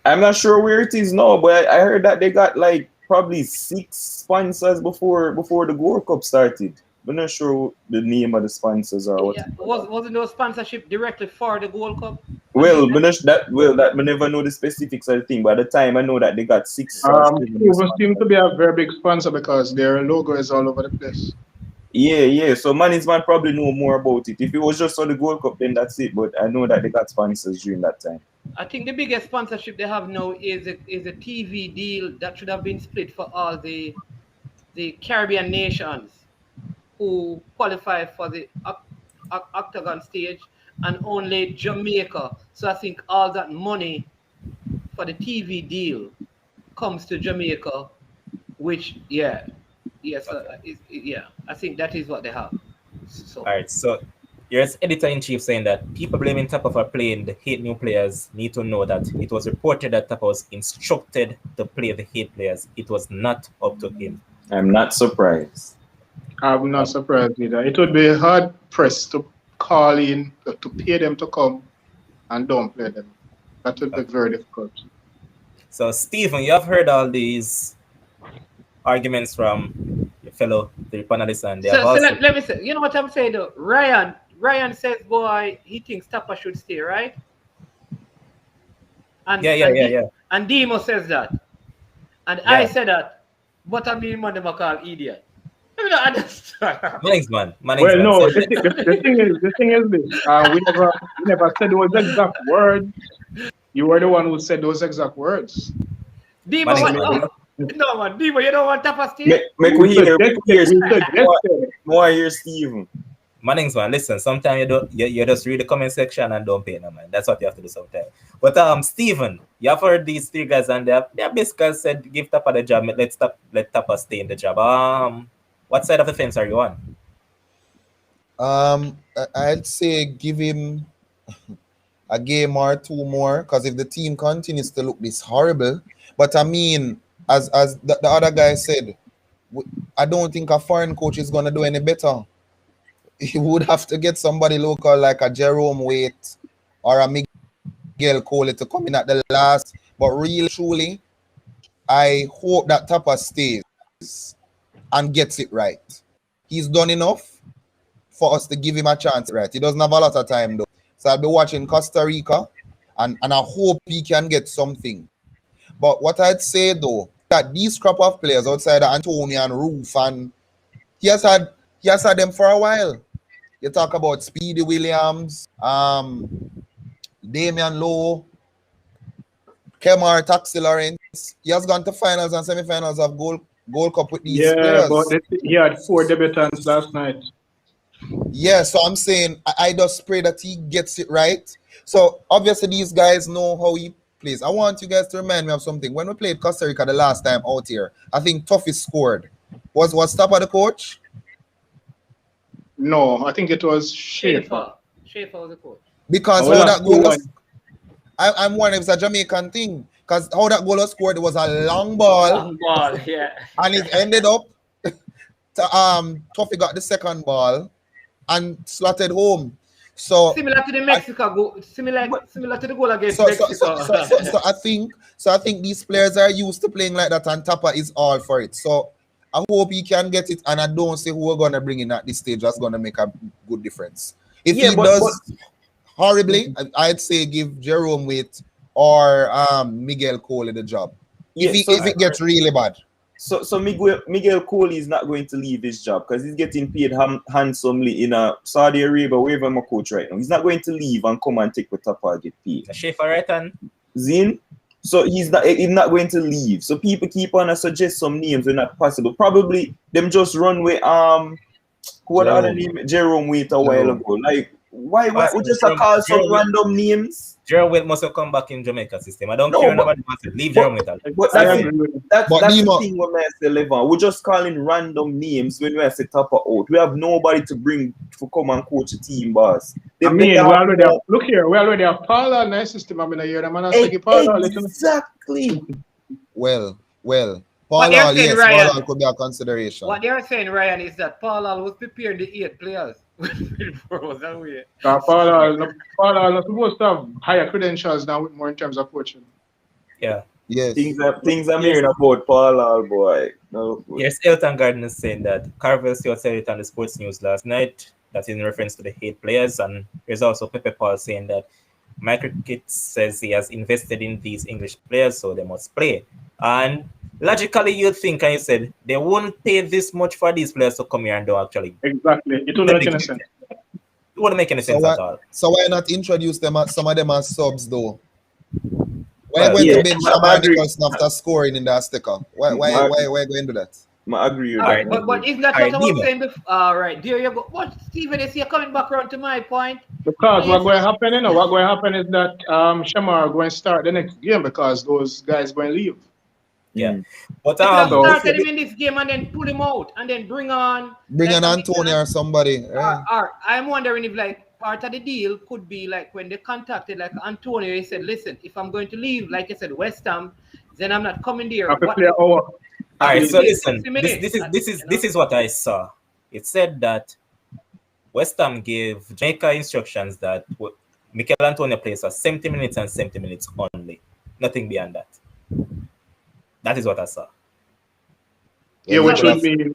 I'm not sure where it is now, but I heard that they got like probably 6 sponsors before the World Cup started. I'm not sure the name of the sponsors or what. Yeah. Wasn't no sponsorship directly for the Gold Cup? Well, I never know the specifics of the thing, but at the time I know that they got 6. It seems to be a very big sponsor because their logo is all over the place. Yeah. So management probably know more about it. If it was just on the Gold Cup, then that's it. But I know that they got sponsors during that time. I think the biggest sponsorship they have now is a TV deal that should have been split for all the Caribbean nations who qualify for the octagon stage, and only Jamaica. So I think all that money for the TV deal comes to Jamaica, which I think that is what they have. So. All right, so here's editor-in-chief saying that people blaming Tapa for playing the 8 new players need to know that it was reported that Tapa was instructed to play the 8 players. It was not up to him. I'm not surprised. I'm not surprised either. It would be hard pressed to call in, to pay them to come and don't play them. That would be very difficult. So, Stephen, you have heard all these arguments from your fellow 3 panelists, and they so let me say, you know what I'm saying though? Ryan says, boy, he thinks Tapa should stay, right? And, yeah. And Demo says that. And I said that, but I mean, man, they call idiot. I don't understand. Man. Well, no, the thing is this. We never said those exact words. You were the one who said those exact words. Demo, no, man. Demo, you don't want Tapa stay? Make we hear more hear Stephen. Mannings, man, listen, sometimes you just read the comment section and don't pay no man. That's what you have to do sometimes. But Stephen, you have heard these 3 guys and they basically said give Tapa the job, let Tapa stay in the job. What side of the fence are you on? I'd say give him a game or 2 more, because if the team continues to look this horrible, but I mean, as the other guy said, I don't think a foreign coach is going to do any better. He would have to get somebody local like a Jerome Waite or a Miguel Coley to come in at the last. But really, truly, I hope that Tapa stays and gets it right. He's done enough for us to give him a chance, right? He doesn't have a lot of time though. So I'll be watching Costa Rica and I hope he can get something. But what I'd say though, that these crop of players outside of Antonio and Roof, and he has had them for a while. You talk about Speedy Williams, Damian Lowe, Kemar Taxi Lawrence. He has gone to finals and semi-finals of Gold Cup with these players. But he had 4 debutants last night. Yeah, so I'm saying I just pray that he gets it right. So obviously these guys know how he plays. I want you guys to remind me of something. When we played Costa Rica the last time out here, I think Tuffy scored. Was Tapa the coach? No, I think it was Schaefer. Schaefer was the coach. Because how that goal was, I'm wondering if it's a Jamaican thing. Because how that goal was scored, it was a long ball. Long ball, yeah. And it ended up Tuffy got the second ball and slotted home. So Similar to the Mexico goal, similar to the goal against so Mexico. I think these players are used to playing like that, and Tapa is all for it. So I hope he can get it, and I don't see who we're gonna bring in at this stage that's gonna make a good difference. If Yeah, he but does horribly, I'd say give Jerome Waite or Miguel Cole the job. yeah, If it gets really bad. So Miguel Cole is not going to leave his job because he's getting paid handsomely in Saudi Arabia, wherever I'm a coach right now. He's not going to leave and come and take what Tapa get paid. The chef right and Zin. So he's not going to leave. So people keep on suggest some names when not possible. Probably them just run with who are the other name? Jerome Waite a while ago. Like why we just call some random names? Jerome Waite must have come back in Jamaica system. I don't No, care but- nobody wants to leave Jerome Waite out. But I that's agree with you. That's But the Nemo- thing when I say Levan. We're just calling random names when we say Tapa out. We have nobody to bring to come and coach a team, boss. They I mean, better we have already have, more- look here, we already have Paula in the system. I mean, I hear them and I say, Paula, listen. Exactly. Well, What Paul they're Hall, saying, yes, Ryan. Paul Hall could be a consideration. What they're saying, Ryan, is that Paul Hall was preparing the 8 players. That way. Paula not supposed to have higher credentials now with more in terms of coaching. Yeah. Yes. Things I'm hearing about Paul Hall, boy. No. Yes, Elton Gardner is saying that Carvel Stewart said it on the sports news last night. That's in reference to the 8 players. And there's also Pepe Paul saying that Michael Kitts says he has invested in these English players, so they must play. And logically, you'd think, and you said, they won't pay this much for these players to come here and don't actually. Exactly. It wouldn't make any sense. It wouldn't make any sense at all. So why not introduce them some of them as subs though? Why Well, going yeah, to bench I Shamar agree. Nicholson after scoring in the Azteca? Why going to do that? I agree with All right, that. but isn't that All right, what I was Dimo. saying before? All right, there you go. What, Stephen, is you're coming back around to my point? Because what's going to happen, what going to happen is that Shamar going to start the next game because those guys going to leave. Yeah. But They could have So- started him in this game and then pull him out and then bring on Antonio or somebody. Or I'm wondering if like part of the deal could be like when they contacted like Antonio, he said, listen, if I'm going to leave, like I said, West Ham, then I'm not coming there. Have to What- play our all right, so This is listen, 60 minutes. this is what I saw. It said that West Ham gave Jamaica instructions that Mikel Antonio plays for 70 minutes and 70 minutes only. Nothing beyond that. That is what I saw. Yeah, which would mean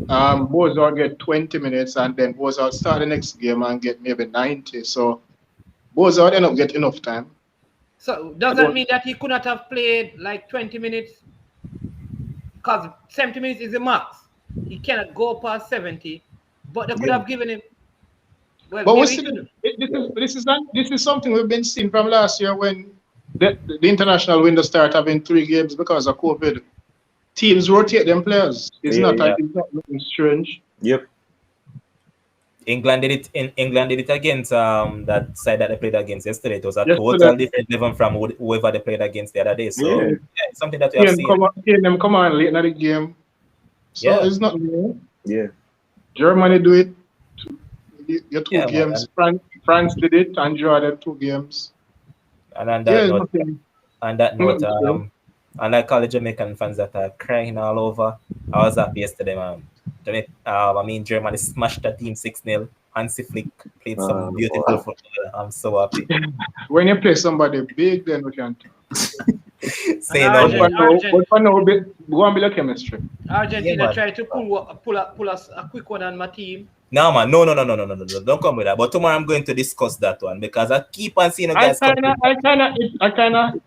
Bozard get 20 minutes and then Bozard start the next game and get maybe 90. So Bozard end up get enough time. So does that mean that he could not have played like 20 minutes? Because 70 minutes is the max. He cannot go past 70, but they could have given him. Well, But maybe this is something we've been seeing from last year when the international window start having 3 games because of COVID. Teams rotate them players. It's not looking strange. Yep. England did it against that side that they played against yesterday. It was a Yesterday. total different level from whoever they played against the other day. So Yeah. it's something that we have seen. Seeing them come on late in the game. So Yeah. it's not new. Yeah. Germany do it. Your 2 Yeah, man. games. France did it and draw them 2 games. And on Yeah, that it's note, nothing. and I call the Jamaican fans that are crying all over. I was happy yesterday, man. Germany smashed the team 6-0. Hansi Flick played some beautiful football. I'm so happy. When you play somebody big, then we can Say And no Argent- more. but for now, go and build a chemistry. Argentina Yeah, man. tried to pull us a quick one on my team. No, man. No. Don't come with that. But tomorrow I'm going to discuss that one because I keep on seeing you guys come. I kind of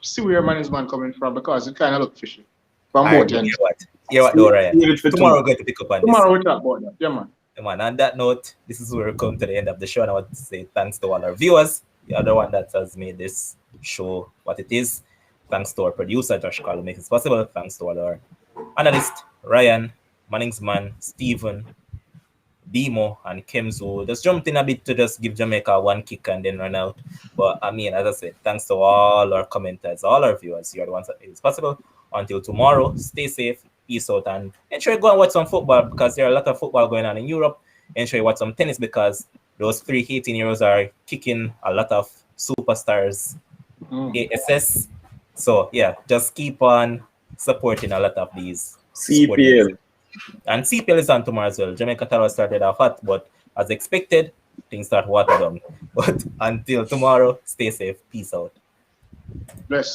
see where management coming from because it kind of look fishy. From All right, both ends. hear what, though, Ryan? Leave it for Tomorrow we're going to pick up on Tomorrow we talk about that. Yeah, man. this. Man, on that note, this is where we come to the end of the show. And I want to say thanks to all our viewers. The other one that has made this show what it is. Thanks to our producer, Josh Carl, who makes it possible. Thanks to all our analysts, Ryan, Manningsman, Stephen, Demo, and Kemzu. Just jumped in a bit to just give Jamaica one kick and then run out. But I mean, as I said, thanks to all our commenters, all our viewers. You're the ones that make it possible. Until tomorrow, stay safe, peace out, and ensure you go and watch some football because there are a lot of football going on in Europe. Ensure you watch some tennis because those 3 18-year-olds are kicking a lot of superstars ASS. So yeah, just keep on supporting a lot of these CPL. And CPL is on tomorrow as well. Jamaica Tower started off hot, but as expected, things start watered down. But until tomorrow, stay safe. Peace out. Bless.